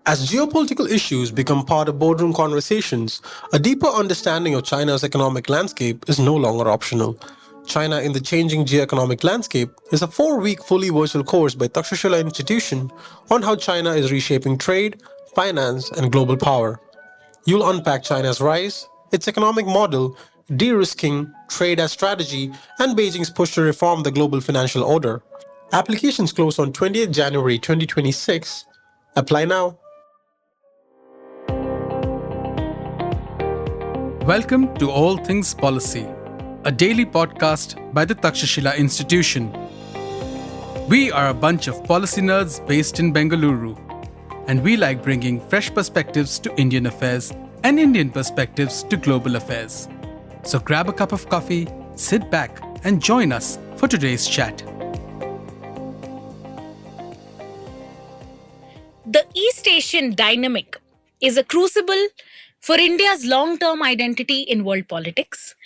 As geopolitical issues become part of boardroom conversations, a deeper understanding of China's economic landscape is no longer optional. China in the Changing Geoeconomic Landscape is a 4-week fully virtual course by Takshashila Institution on how China is reshaping trade, finance, and global power. You'll unpack China's rise, its economic model, de risking, trade as strategy, and Beijing's push to reform the global financial order. Applications close on 20th January 2026. Apply now. Welcome to All Things Policy, a daily podcast by the Takshashila Institution. We are a bunch of policy nerds based in Bengaluru, and we like bringing fresh perspectives to Indian affairs and Indian perspectives to global affairs. So grab a cup of coffee, sit back, and join us for today's chat. The East Asian dynamic is a crucible for India's long term identity in world politics,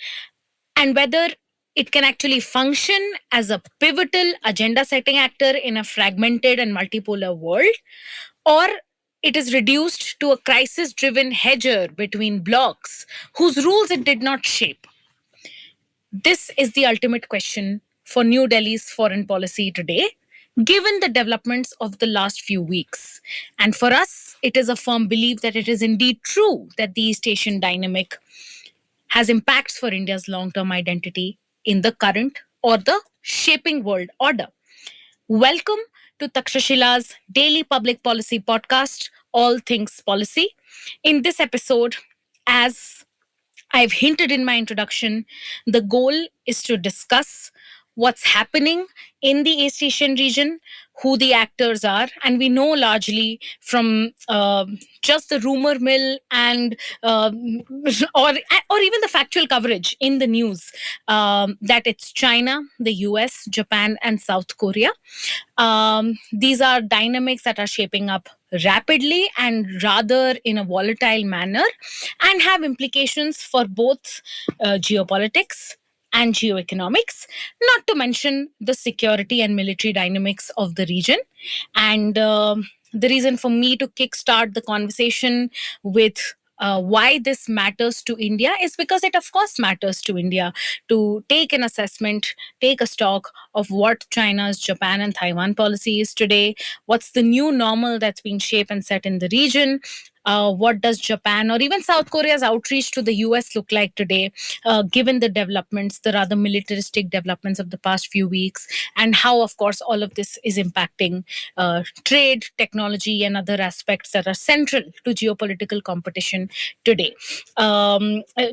and whether it can actually function as a pivotal agenda setting actor in a fragmented and multipolar world, or it is reduced to a crisis driven hedger between blocs whose rules it did not shape. This is the ultimate question for New Delhi's foreign policy today, given the developments of the last few weeks. And for us, it is a firm belief that it is indeed true that the East Asian dynamic has impacts for India's long term identity in the current or the shaping world order. Welcome to Takshashila's daily public policy podcast, All Things Policy. In this episode, as I've hinted in my introduction, the goal is to discuss what's happening in the East Asian region, who the actors are, and we know largely from just the rumor mill and or even the factual coverage in the news that it's China, the US, Japan, and South Korea. These are dynamics that are shaping up rapidly and rather in a volatile manner and have implications for both geopolitics and geoeconomics, not to mention the security and military dynamics of the region. And the reason for me to kickstart the conversation with why this matters to India is because it, of course, matters to India to take an assessment, take a stock of what China's Japan and Taiwan policy is today, what's the new normal that's being shaped and set in the region. What does Japan or even South Korea's outreach to the US look like today, given the developments, the rather militaristic developments of the past few weeks, and how, of course, all of this is impacting trade, technology, and other aspects that are central to geopolitical competition today.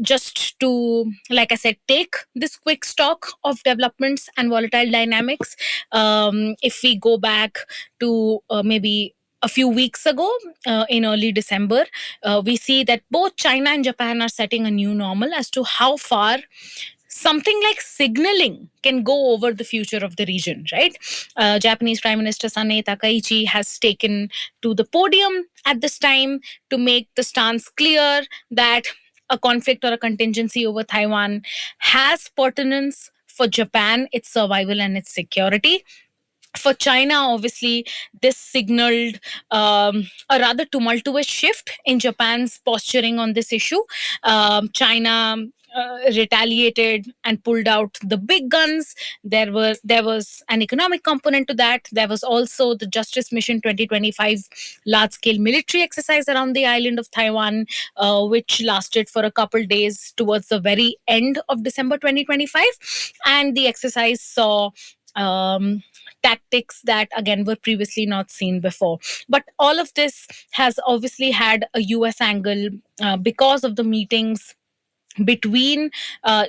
Just to, like I said, take this quick stock of developments and volatile dynamics. If we go back to maybe a few weeks ago, in early December, we see that both China and Japan are setting a new normal as to how far something like signaling can go over the future of the region, right? Japanese Prime Minister Sanae Takaichi has taken to the podium at this time to make the stance clear that a conflict or a contingency over Taiwan has pertinence for Japan, its survival and its security. For China, obviously, this signaled a rather tumultuous shift in Japan's posturing on this issue. China retaliated and pulled out the big guns. There was an economic component to that. There was also the Justice Mission 2025 large-scale military exercise around the island of Taiwan, which lasted for a couple days towards the very end of December 2025, and the exercise saw tactics that again were previously not seen before. But all of this has obviously had a US angle because of the meetings between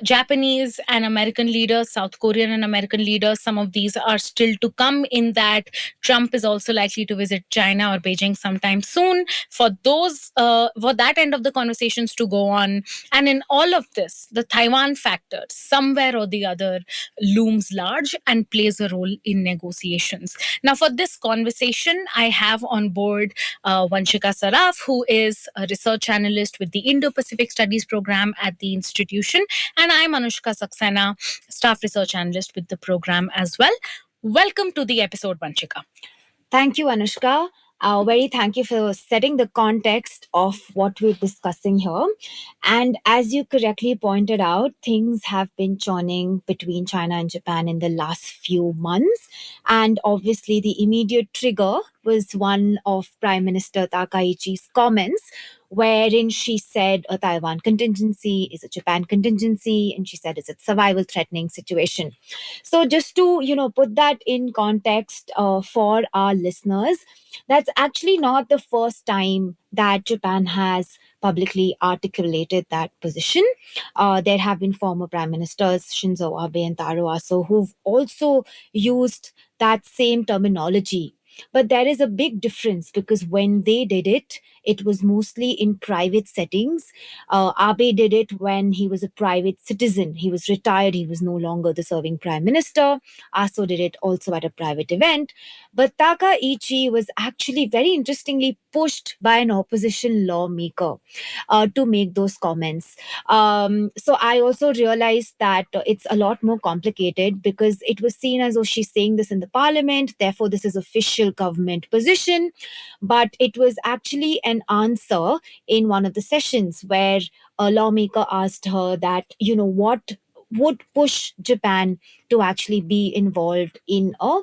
Japanese and American leaders, South Korean and American leaders. Some of these are still to come, in that Trump is also likely to visit China or Beijing sometime soon. For that end of the conversations to go on, and in all of this, the Taiwan factor, somewhere or the other, looms large and plays a role in negotiations. Now, for this conversation, I have on board Vanshika Saraf, who is a research analyst with the Indo-Pacific Studies program at the institution, and I'm Anushka Saxena, staff research analyst with the program as well. Welcome to the episode, Vanshika. Thank you, Anushka. Very thank you for setting the context of what we're discussing here. And as you correctly pointed out, things have been churning between China and Japan in the last few months. And obviously, the immediate trigger was one of Prime Minister Takaichi's comments, wherein she said a Taiwan contingency is a Japan contingency, and she said it's a survival threatening situation. So just to put that in context for our listeners, that's actually not the first time that Japan has publicly articulated that position. There have been former prime ministers Shinzo Abe and Taro Aso who've also used that same terminology. But there is a big difference because when they did it, it was mostly in private settings. Abe did it when he was a private citizen. He was retired. He was no longer the serving prime minister. Aso did it also at a private event. But Takaichi was actually very interestingly pushed by an opposition lawmaker to make those comments. So I also realized that it's a lot more complicated because it was seen as though she's saying this in the parliament, therefore, this is official government position. But it was actually an answer in one of the sessions where a lawmaker asked her that, what would push Japan to actually be involved in a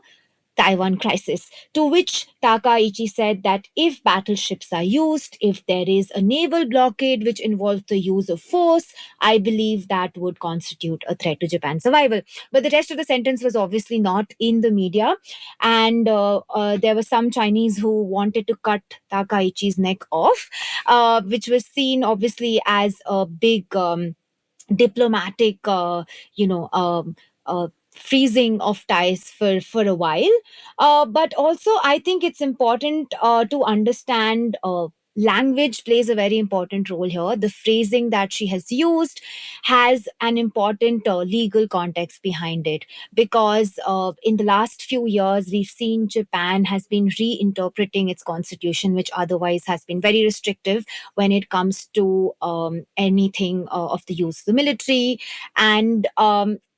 Taiwan crisis. To which Takaichi said that if battleships are used, if there is a naval blockade which involves the use of force, I believe that would constitute a threat to Japan's survival. But the rest of the sentence was obviously not in the media. And there were some Chinese who wanted to cut Takaichi's neck off, which was seen obviously as a big diplomatic, freezing of ties for a while. But also, I think it's important to understand. Language plays a very important role here. The phrasing that she has used has an important legal context behind it because in the last few years we've seen Japan has been reinterpreting its constitution, which otherwise has been very restrictive when it comes to anything of the use of the military. And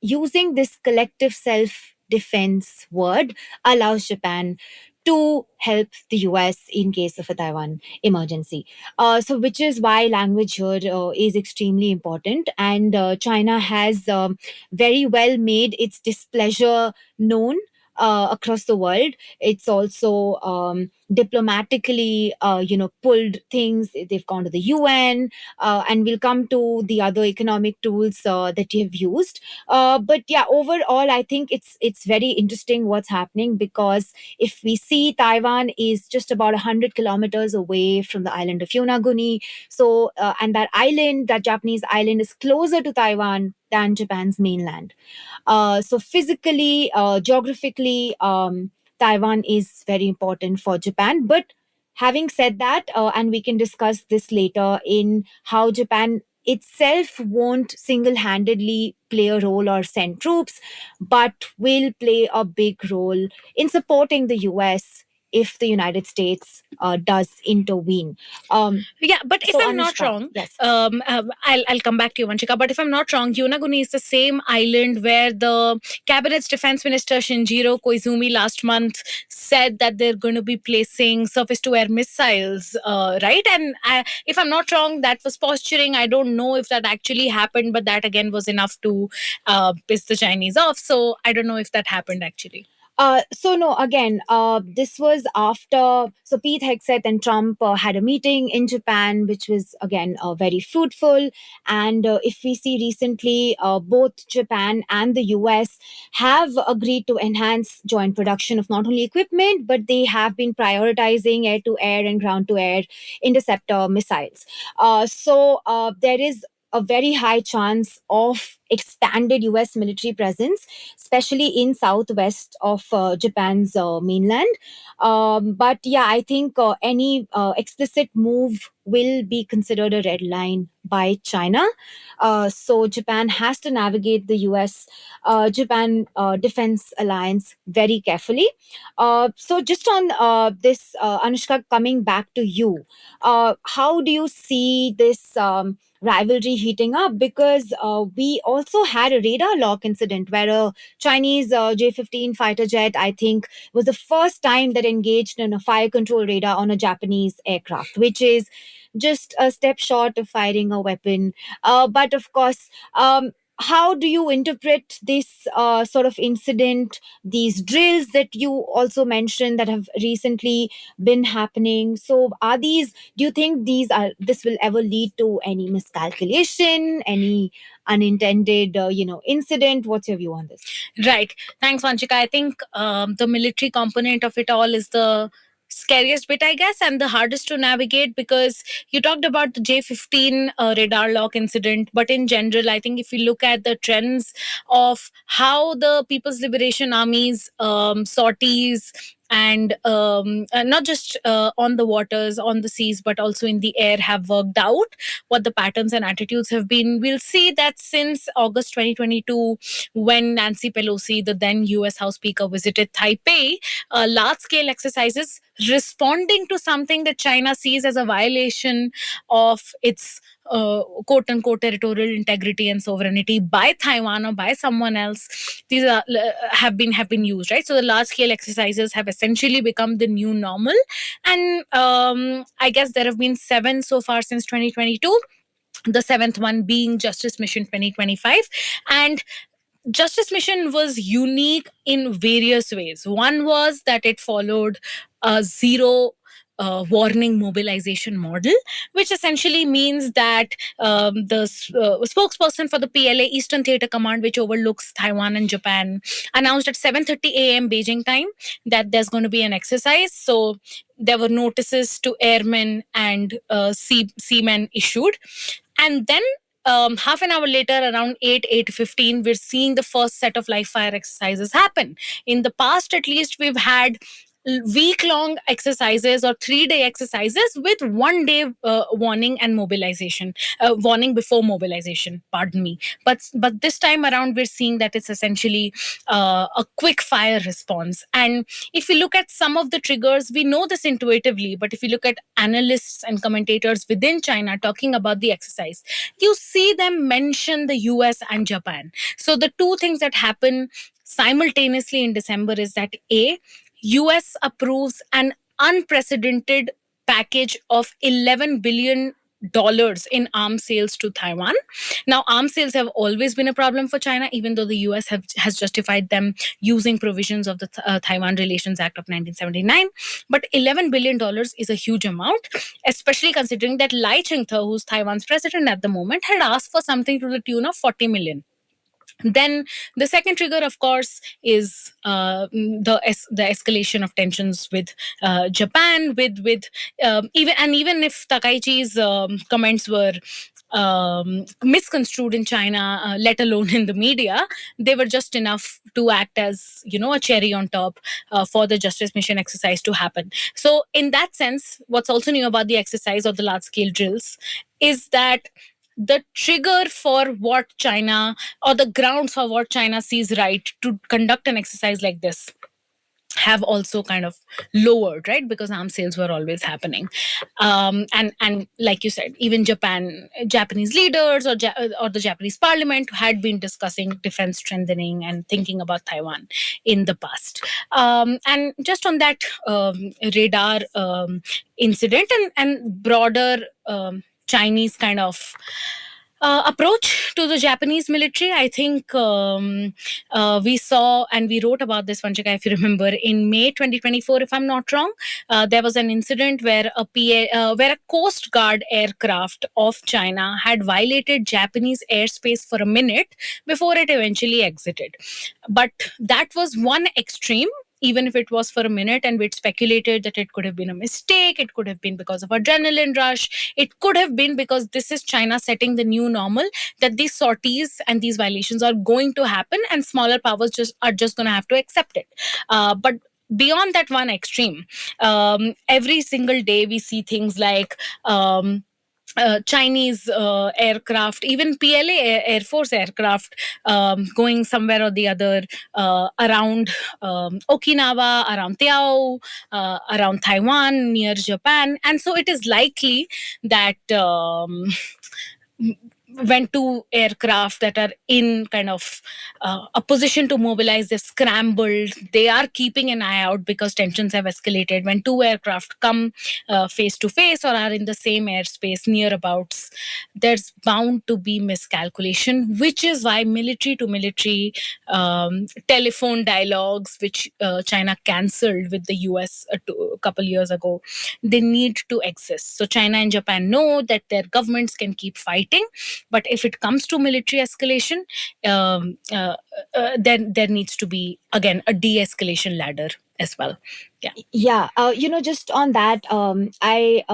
using this collective self defense word allows Japan to help the US in case of a Taiwan emergency. So, which is why language here is extremely important. And China has very well made its displeasure known across the world. It's also diplomatically, pulled things. They've gone to the UN, and we'll come to the other economic tools that you've used. But yeah, overall, I think it's very interesting what's happening because if we see Taiwan is just about 100 kilometers away from the island of Yonaguni, so and that Japanese island, is closer to Taiwan than Japan's mainland. So physically, geographically, Taiwan is very important for Japan. But having said that, and we can discuss this later in how Japan itself won't single-handedly play a role or send troops, but will play a big role in supporting the US if the United States does intervene. Yeah, but if So, I'm not Anushka, wrong, yes. I'll come back to you, Vanchika. But if I'm not wrong, Yonaguni is the same island where the cabinet's defense minister Shinjiro Koizumi last month said that they're going to be placing surface-to-air missiles, right? And if I'm not wrong, that was posturing. I don't know if that actually happened, but that again was enough to piss the Chinese off. So I don't know if that happened actually. So no, again, this was after. So Pete Hegseth and Trump had a meeting in Japan, which was again very fruitful. And if we see recently, both Japan and the US have agreed to enhance joint production of not only equipment, but they have been prioritizing air-to-air and ground-to-air interceptor missiles. So there is a very high chance of expanded US military presence, especially in southwest of Japan's mainland. But yeah, I think any explicit move will be considered a red line by China. So Japan has to navigate the US Japan defense alliance very carefully. So just on this, Anushka, coming back to you, how do you see this rivalry heating up? Because we also had a radar lock incident where a Chinese J-15 fighter jet, I think, was the first time that engaged in a fire control radar on a Japanese aircraft, which is just a step short of firing a weapon. But of course, how do you interpret this sort of incident, these drills that you also mentioned that have recently been happening? So are these, do you think this will ever lead to any miscalculation, any unintended incident? What's your view on this? Right. Thanks, Vanchika. I think the military component of it all is the scariest bit, I guess, and the hardest to navigate, because you talked about the J-15 radar lock incident, but in general, I think if you look at the trends of how the People's Liberation Army's sorties and not just on the waters, on the seas, but also in the air have worked out, what the patterns and attitudes have been, we'll see that since August 2022, when Nancy Pelosi, the then US House Speaker, visited Taipei, large scale exercises responding to something that China sees as a violation of its quote unquote territorial integrity and sovereignty by Taiwan or by someone else. These are have been used, right? So the large scale exercises have essentially become the new normal, and I guess there have been 7 so far since 2022. The 7th one being Justice Mission 2025, and Justice Mission was unique in various ways. One was that it followed a zero warning mobilization model, which essentially means that the spokesperson for the PLA Eastern Theater Command, which overlooks Taiwan and Japan, announced at 7:30 a.m. Beijing time that there's going to be an exercise. So there were notices to airmen and seamen issued. And then half an hour later, around 8:15, we're seeing the first set of live fire exercises happen. In the past, at least, we've had week-long exercises or 3-day exercises with 1 day warning and mobilization, warning before mobilization, pardon me. But this time around, we're seeing that it's essentially a quick fire response. And if you look at some of the triggers, we know this intuitively, but if you look at analysts and commentators within China talking about the exercise, you see them mention the US and Japan. So the two things that happen simultaneously in December is that US approves an unprecedented package of $11 billion in arms sales to Taiwan. Now, arms sales have always been a problem for China, even though the US has justified them using provisions of the Taiwan Relations Act of 1979. But $11 billion is a huge amount, especially considering that Lai Ching-te, who's Taiwan's president at the moment, had asked for something to the tune of 40 million. Then the second trigger, of course, is the escalation of tensions with Japan. Even if Takaichi's comments were misconstrued in China, let alone in the media, they were just enough to act as a cherry on top for the Justice Mission exercise to happen. So, in that sense, what's also new about the exercise or the large scale drills is that the trigger for what China, or the grounds for what China sees right to conduct an exercise like this, have also kind of lowered, right? Because arms sales were always happening. And like you said, even Japanese leaders or the Japanese parliament had been discussing defense strengthening and thinking about Taiwan in the past. And just on that radar incident and broader Chinese kind of approach to the Japanese military, I think we saw, and we wrote about this, Vanchika, if you remember, in May 2024, if I'm not wrong, there was an incident where a Coast Guard aircraft of China had violated Japanese airspace for a minute before it eventually exited. But that was one extreme. Even if it was for a minute, and we'd speculated that it could have been a mistake, it could have been because of adrenaline rush, it could have been because this is China setting the new normal, that these sorties and these violations are going to happen, and smaller powers are just going to have to accept it. But beyond that one extreme, every single day we see things like Chinese aircraft, even PLA Air Force aircraft, going somewhere or the other around Okinawa, around Tiao, around Taiwan, near Japan. And so it is likely that when two aircraft that are in kind of a position to mobilize, they've scrambled, they are keeping an eye out because tensions have escalated. When two aircraft come face to face or are in the same airspace near abouts, there's bound to be miscalculation, which is why military to military telephone dialogues, which China cancelled with the US a couple years ago, they need to exist. So China and Japan know that their governments can keep fighting, but if it comes to military escalation, then there needs to be again a de-escalation ladder as well. Yeah. Yeah, just on that, I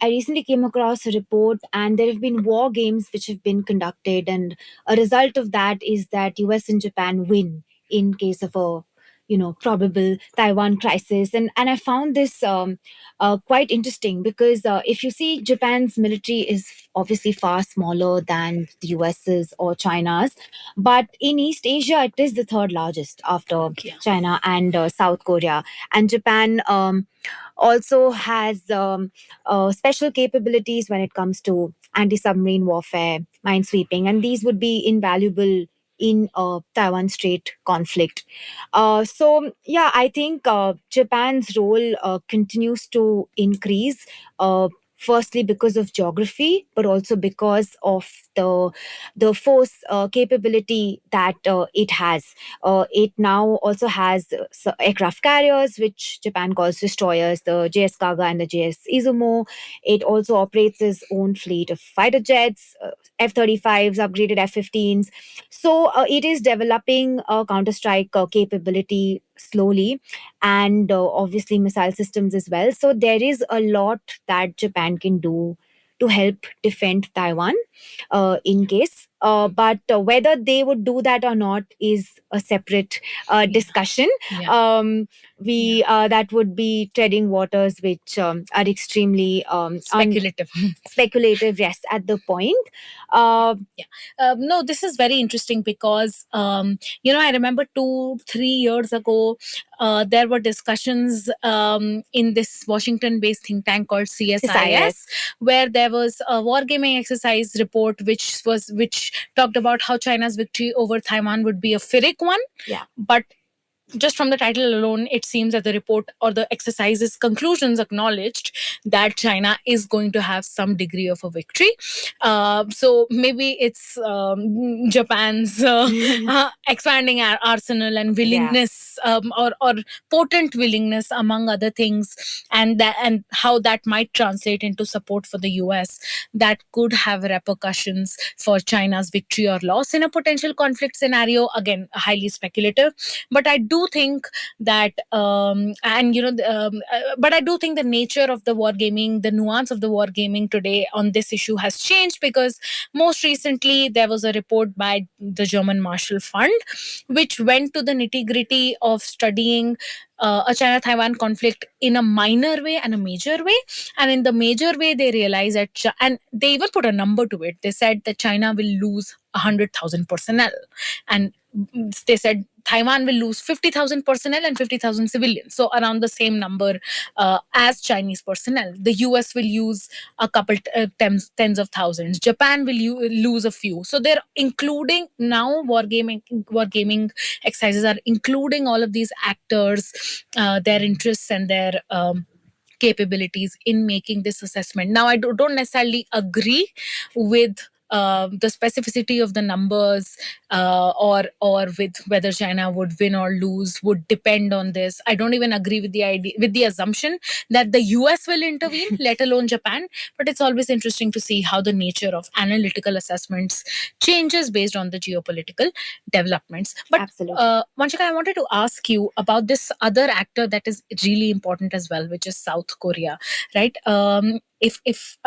recently came across a report, and there have been war games which have been conducted, and a result of that is that US and Japan win in case of a probable Taiwan crisis, and I found this quite interesting because if you see, Japan's military is obviously far smaller than the US's or China's, but in East Asia it is the third largest after Yeah. China and South Korea. And Japan also has special capabilities when it comes to anti-submarine warfare, minesweeping, and these would be invaluable in a Taiwan Strait conflict. So, yeah, I think Japan's role continues to increase. Firstly, because of geography, but also because of the force capability that it has. It now also has aircraft carriers, which Japan calls destroyers, the JS Kaga and the JS Izumo. It also operates its own fleet of fighter jets, F-35s, upgraded F-15s. So it is developing a counter-strike capability slowly, and obviously missile systems as well. So there is a lot that Japan can do to help defend Taiwan in case. But whether they would do that or not is a separate discussion. Yeah. We That would be treading waters which are extremely Speculative. speculative. Yes, at the point. Uh, No, this is very interesting because I remember 2-3 years ago there were discussions in this Washington-based think tank called CSIS, where there was a wargaming exercise report which talked about how China's victory over Taiwan would be a Pyrrhic one. Yeah. But just from the title alone, it seems that the report or the exercise's conclusions acknowledged that China is going to have some degree of a victory. So maybe it's Japan's expanding our arsenal and willingness, or potent willingness, among other things, and how that might translate into support for the US, that could have repercussions for China's victory or loss in a potential conflict scenario. Again, highly speculative, but I do think that but I do think the nature of the wargaming, the nuance of the wargaming today on this issue has changed, because most recently there was a report by the German Marshall Fund which went to the nitty-gritty of studying a China-Taiwan conflict in a minor way and a major way. And in the major way, they realized that, and they even put a number to it. They said that China will lose 100,000 personnel, and they said Taiwan will lose 50,000 personnel and 50,000 civilians. So around the same number as Chinese personnel. The US will use a couple tens of thousands. Japan will lose a few. So they're including now wargaming exercises are including all of these actors, their interests and their capabilities in making this assessment. Now, I don't necessarily agree with the specificity of the numbers, or with whether China would win or lose would depend on this. I don't even agree with the assumption that the US will intervene, let alone Japan. But it's always interesting to see how the nature of analytical assessments changes based on the geopolitical developments. But Absolutely. Vanshika, I wanted to ask you about this other actor that is really important as well, which is South Korea, right? If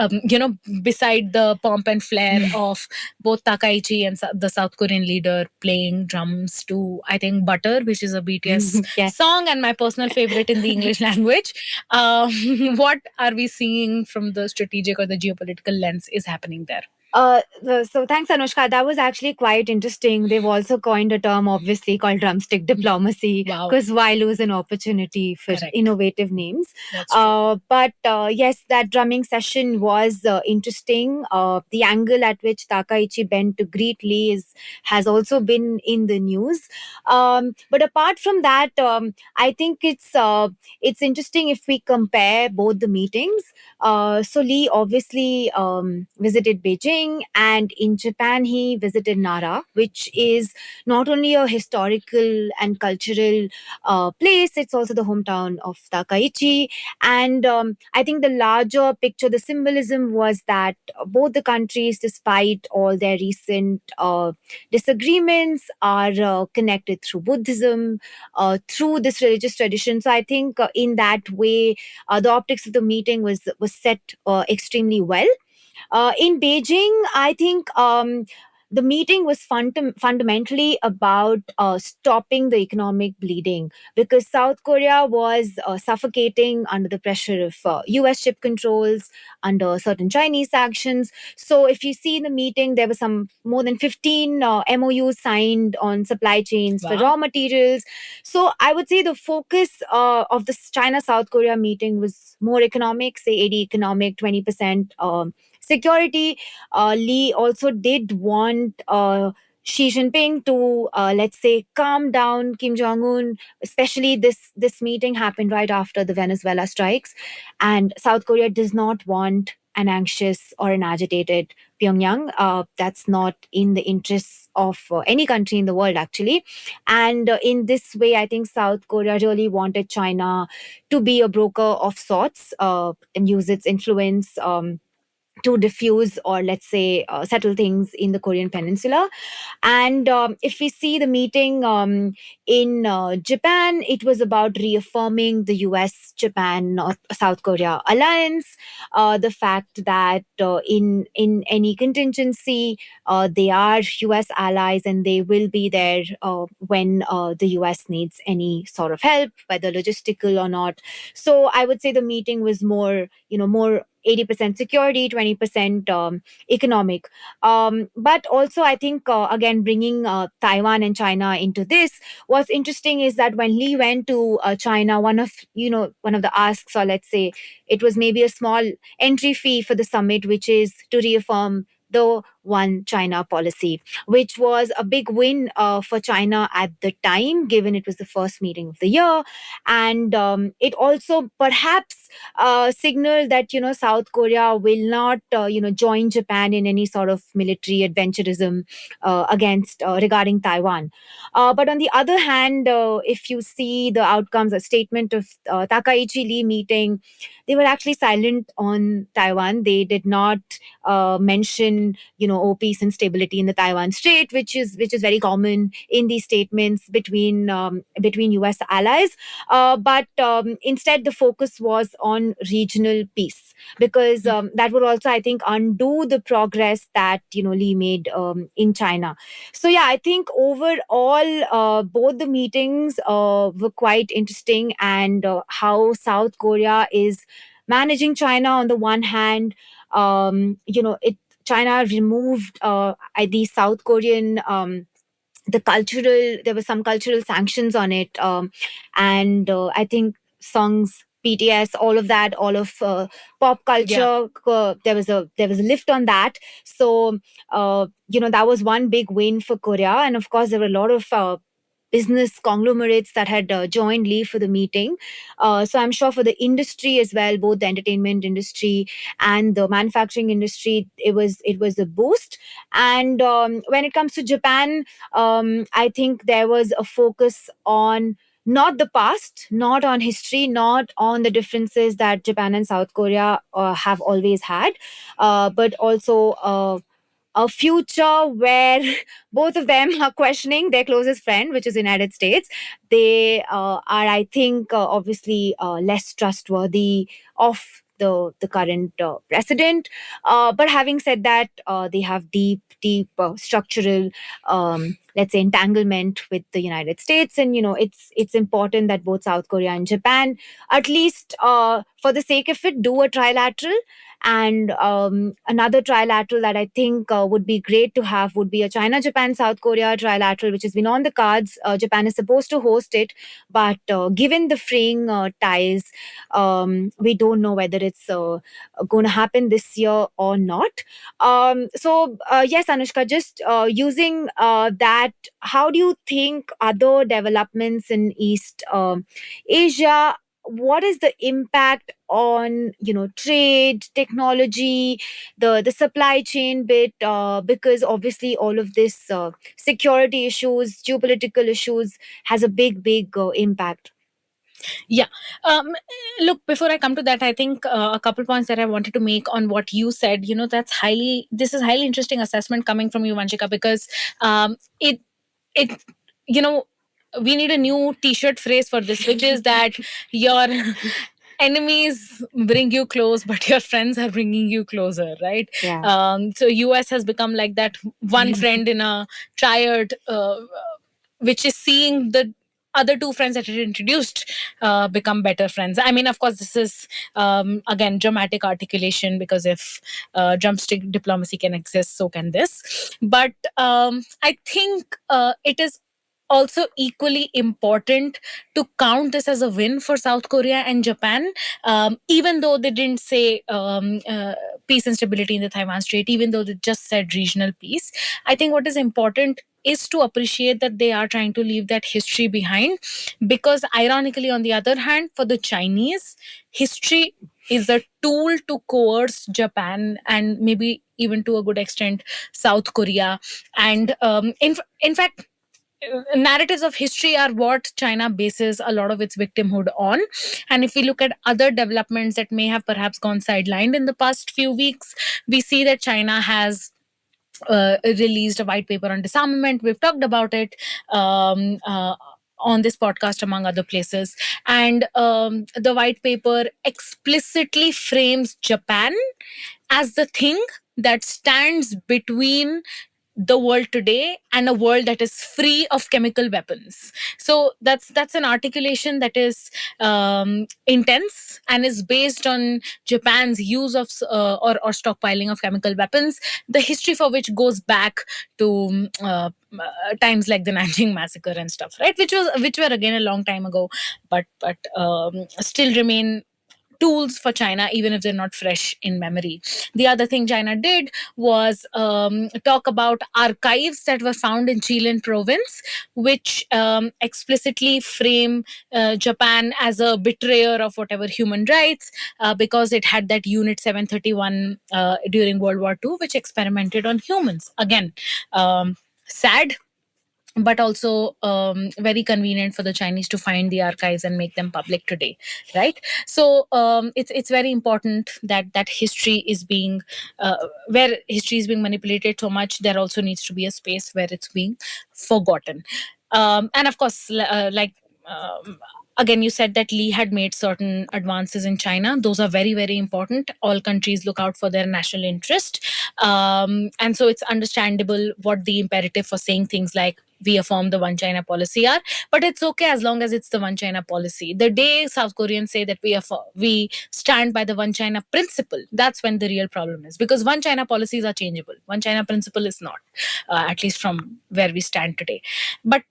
beside the pomp and flair of both Takaichi and the South Korean leader playing drums to, I think, Butter, which is a BTS Yes. song and my personal favorite in the English language, what are we seeing from the strategic or the geopolitical lens is happening there? So thanks, Anushka. That was actually quite interesting. They've also coined a term, obviously, called drumstick diplomacy, Wow. because why lose an opportunity for Correct. innovative names? That's true. But yes, that drumming session was interesting. The angle at which Takaichi bent to greet Lee has also been in the news. But apart from that, I think it's interesting if we compare both the meetings. So Lee obviously visited Beijing, and in Japan he visited Nara, which is not only a historical and cultural place, it's also the hometown of Takaichi. And I think the larger picture, the symbolism was that both the countries, despite all their recent disagreements, are connected through Buddhism, through this religious tradition. So I think in that way, the optics of the meeting was set extremely well. In Beijing, I think the meeting was fundamentally about stopping the economic bleeding, because South Korea was suffocating under the pressure of US chip controls, under certain Chinese sanctions. So, if you see in the meeting, there were some more than 15 MOUs signed on supply chains for Wow. raw materials. So, I would say the focus of this China South Korea meeting was more economic, say 80 economic, 20% security. Lee also did want Xi Jinping to, let's say, calm down Kim Jong Un. Especially this meeting happened right after the Venezuela strikes, and South Korea does not want an anxious or an agitated Pyongyang. That's not in the interests of any country in the world, actually. And in this way, I think South Korea really wanted China to be a broker of sorts and use its influence. To diffuse, or let's say settle things in the Korean Peninsula. And if we see the meeting in Japan, it was about reaffirming the US Japan North South Korea alliance, the fact that in any contingency, they are US allies and they will be there when the US needs any sort of help, whether logistical or not. So I would say the meeting was more 80% security, 20% economic. But also, I think, again, bringing Taiwan and China into this, what's interesting is that when Lee went to China, one of the asks, or let's say it was maybe a small entry fee for the summit, which is to reaffirm the one China policy, which was a big win for China at the time, given it was the first meeting of the year. And it also perhaps signaled that South Korea will not join Japan in any sort of military adventurism against regarding Taiwan. But on the other hand, if you see the outcomes, a statement of Takaichi Lee meeting, they were actually silent on Taiwan. They did not mention peace and stability in the Taiwan Strait, which is very common in these statements between US allies. But instead, the focus was on regional peace, because that would also, I think, undo the progress that Lee made in China. So yeah, I think overall, both the meetings were quite interesting, and how South Korea is managing China on the one hand. It China removed the South Korean. There were some cultural sanctions on it, and I think songs, BTS, all of that, all of pop culture, there was a lift on that. So that was one big win for Korea. And of course, there were a lot of business conglomerates that had joined Lee for the meeting. So I'm sure for the industry as well, both the entertainment industry and the manufacturing industry, it was a boost. And when it comes to Japan, I think there was a focus on not the past, not on history, not on the differences that Japan and South Korea have always had, but also a future where both of them are questioning their closest friend, which is United States. They are, I think, obviously less trustworthy of the current president. But having said that, they have deep structural let's say, entanglement with the United States. And it's important that both South Korea and Japan, at least for the sake of it, do a trilateral. And another trilateral that I think would be great to have would be a China, Japan, South Korea trilateral, which has been on the cards. Japan is supposed to host it, but given the fraying ties, we don't know whether it's going to happen this year or not. Yes, Anushka, just using that, how do you think other developments in East Asia, what is the impact on trade, technology, the supply chain bit, because obviously all of this security issues, geopolitical issues has a big impact. Yeah. Look, before I come to that, I think a couple points that I wanted to make on what you said. This is highly interesting assessment coming from you, Vanshika, because it it you know we need a new T-shirt phrase for this, which is that your enemies bring you close, but your friends are bringing you closer, right? Yeah. So US has become like that one friend in a triad, which is seeing the other two friends that it introduced become better friends. I mean, of course, this is again dramatic articulation, because if drumstick diplomacy can exist, so can this. But I think it is also equally important to count this as a win for South Korea and Japan, even though they didn't say peace and stability in the Taiwan Strait, even though they just said regional peace. I think what is important is to appreciate that they are trying to leave that history behind, because ironically, on the other hand, for the Chinese, history is a tool to coerce Japan and maybe even to a good extent South Korea. And in fact, narratives of history are what China bases a lot of its victimhood on. And if we look at other developments that may have perhaps gone sidelined in the past few weeks, we see that China has released a white paper on disarmament. We've talked about it on this podcast, among other places. And the white paper explicitly frames Japan as the thing that stands between the world today and a world that is free of chemical weapons. So that's an articulation that is intense and is based on Japan's use of or stockpiling of chemical weapons, the history for which goes back to times like the Nanjing massacre and stuff, right? Which were again a long time ago, but still remain tools for China, even if they're not fresh in memory. The other thing China did was talk about archives that were found in Chilean province, which explicitly frame Japan as a betrayer of whatever human rights, because it had that Unit 731 during World War II, which experimented on humans. Again, sad, but also very convenient for the Chinese to find the archives and make them public today, right? So it's very important that history is being where history is being manipulated so much. There also needs to be a space where it's being forgotten, and of course, again, you said that Lee had made certain advances in China. Those are very, very important. All countries look out for their national interest. And so it's understandable what the imperative for saying things like we affirm the one China policy are. But it's okay as long as it's the one China policy. The day South Koreans say that we stand by the one China principle, that's when the real problem is. Because one China policies are changeable. One China principle is not, at least from where we stand today. But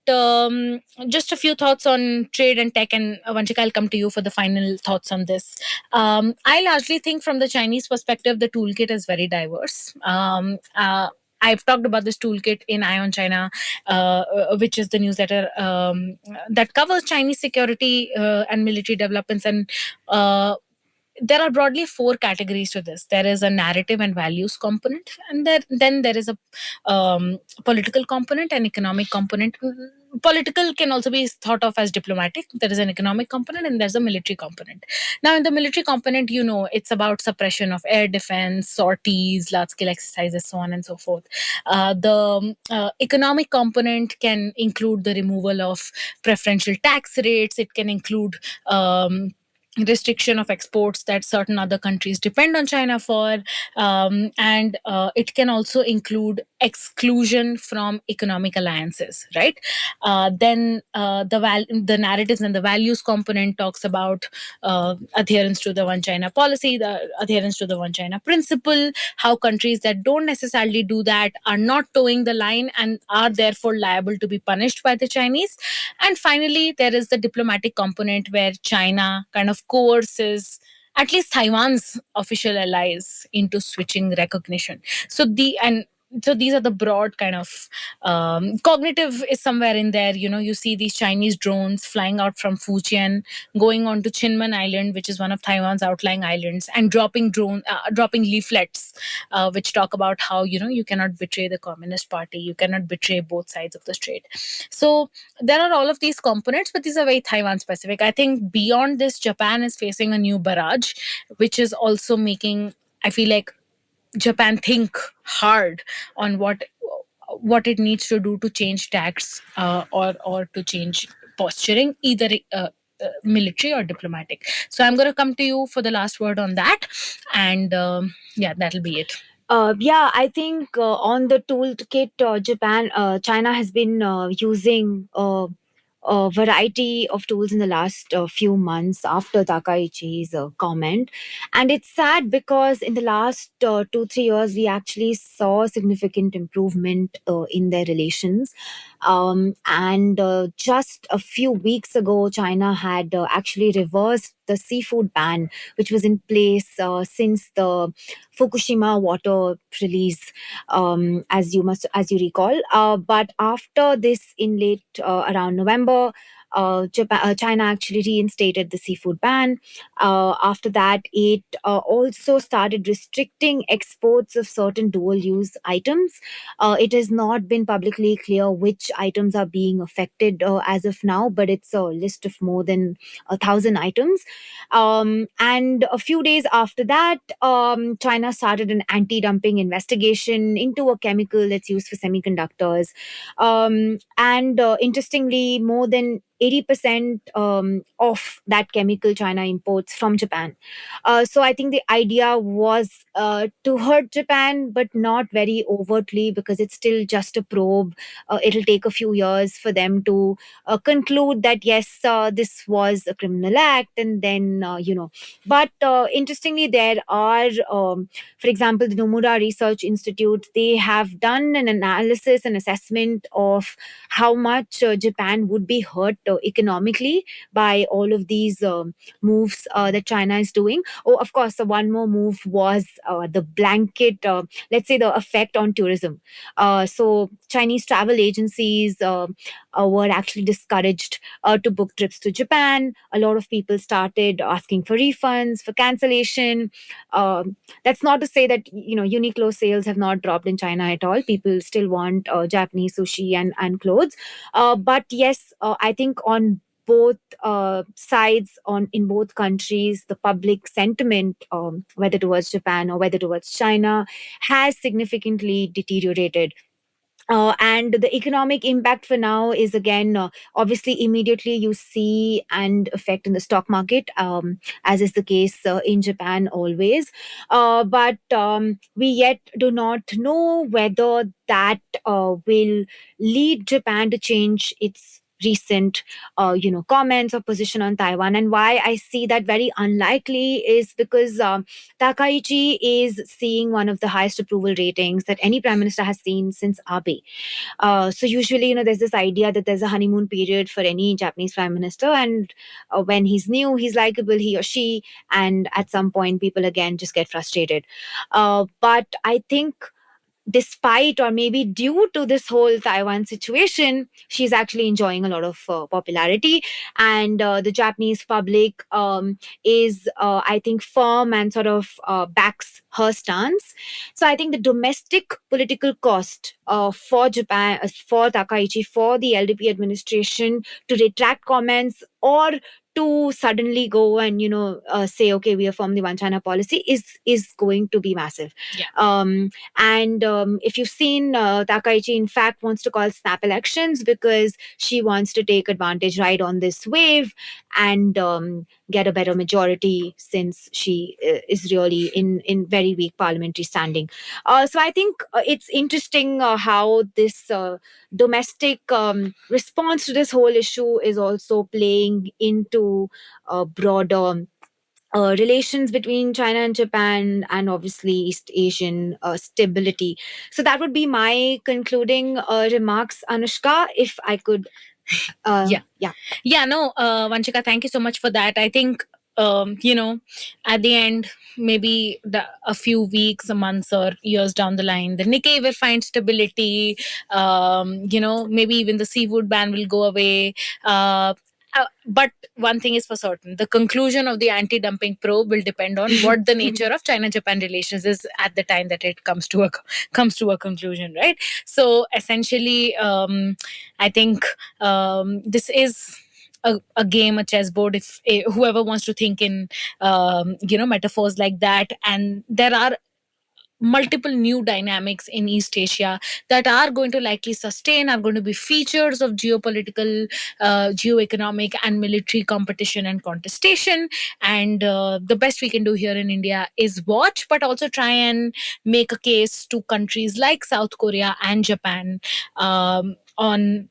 just a few thoughts on trade and tech. And Vanshika, I'll come to you for the final thoughts on this. I largely think from the Chinese perspective, the toolkit is very diverse. I've talked about this toolkit in Eye on China, which is the newsletter that covers Chinese security and military developments. And there are broadly 4 categories to this. There is a narrative and values component, and then there is a political component and economic component. Political can also be thought of as diplomatic. There is an economic component and there's a military component. Now, in the military component, it's about suppression of air defense, sorties, large-scale exercises, so on and so forth. The economic component can include the removal of preferential tax rates. It can include restriction of exports that certain other countries depend on China for, and it can also include exclusion from economic alliances, right? The narratives and the values component talks about adherence to the One China policy, the adherence to the One China principle, how countries that don't necessarily do that are not towing the line and are therefore liable to be punished by the Chinese. And finally, there is the diplomatic component where China kind of coerces at least Taiwan's official allies into switching recognition. So these are the broad kind of cognitive is somewhere in there. You see these Chinese drones flying out from Fujian, going on to Chinman Island, which is one of Taiwan's outlying islands, and dropping leaflets, which talk about how you cannot betray the Communist Party, you cannot betray both sides of the strait. So there are all of these components, but these are very Taiwan specific. I think beyond this, Japan is facing a new barrage, which is also making, I feel like, Japan think hard on what it needs to do to change tax, or to change posturing, either military or diplomatic. So I'm going to come to you for the last word on that, and yeah, that'll be it. Yeah, I think on the toolkit, China has been using a variety of tools in the last few months after Takaichi's comment. And it's sad because in the last 2-3 years, we actually saw significant improvement in their relations. And just a few weeks ago, China had actually reversed the seafood ban, which was in place since the Fukushima water release, as you recall. But after this, in late around November, China actually reinstated the seafood ban. After that, it also started restricting exports of certain dual-use items. It has not been publicly clear which items are being affected as of now, but it's a list of more than 1,000 items. And a few days after that, China started an anti-dumping investigation into a chemical that's used for semiconductors. And interestingly, more than 80% of that chemical China imports from Japan. So I think the idea was to hurt Japan, but not very overtly, because it's still just a probe. It'll take a few years for them to conclude that yes, this was a criminal act, and then But interestingly, there are, for example, the Nomura Research Institute. They have done an analysis and assessment of how much Japan would be hurt economically by all of these moves that China is doing. Oh, of course, the one more move was the blanket, let's say, the effect on tourism. So Chinese travel agencies were actually discouraged to book trips to Japan. A lot of people started asking for refunds, for cancellation. That's not to say that Uniqlo sales have not dropped in China at all. People still want Japanese sushi and clothes. But yes, I think on both sides, in both countries, the public sentiment, whether towards Japan or whether towards China, has significantly deteriorated. And the economic impact for now is, again, obviously immediately you see and effect in the stock market, as is the case in Japan always. But we yet do not know whether that will lead Japan to change its recent comments or position on Taiwan. And why I see that very unlikely is because Takaichi is seeing one of the highest approval ratings that any prime minister has seen since Abe. So usually, there's this idea that there's a honeymoon period for any Japanese prime minister, and when he's new, he's likable, he or she, and at some point, people again just get frustrated. But I think, despite or maybe due to this whole Taiwan situation, she's actually enjoying a lot of popularity. And the Japanese public is, I think, firm and sort of backs her stance. So I think the domestic political cost for Japan, for Takaichi, for the LDP administration to retract comments or to suddenly go and say, okay, we affirm the One China policy, is going to be massive. Yeah. And if you've seen, Takaichi, in fact, wants to call snap elections because she wants to take advantage right on this wave and get a better majority, since she is really in very weak parliamentary standing. So I think it's interesting how this domestic response to this whole issue is also playing into broader relations between China and Japan, and obviously East Asian stability. So that would be my concluding remarks, Anushka, if I could. Yeah, no, Vanchika, thank you so much for that. I think, at the end, maybe a few weeks, a months, or years down the line, the Nikkei will find stability. Maybe even the seafood ban will go away. But one thing is for certain: the conclusion of the anti-dumping probe will depend on what the nature of China-Japan relations is at the time that it comes to a conclusion, right? So essentially, I think this is a game, a chessboard. If whoever wants to think in metaphors like that, and there are multiple new dynamics in East Asia that are going to likely sustain, are going to be features of geopolitical, geoeconomic, and military competition and contestation. And the best we can do here in India is watch, but also try and make a case to countries like South Korea and Japan on.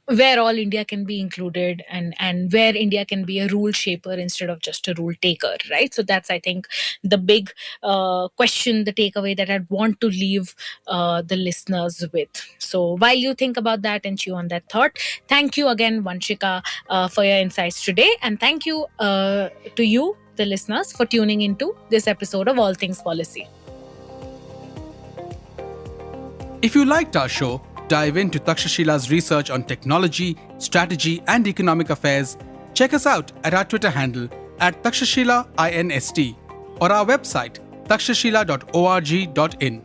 Where all India can be included, and where India can be a rule shaper instead of just a rule taker, right? So that's, I think, the big question, the takeaway that I'd want to leave the listeners with. So while you think about that and chew on that thought, thank you again, Vanchika, for your insights today. And thank you to you, the listeners, for tuning into this episode of All Things Policy. If you liked our show, dive into Takshashila's research on technology, strategy, and economic affairs. Check us out at our Twitter handle @TakshashilaINST or our website takshashila.org.in.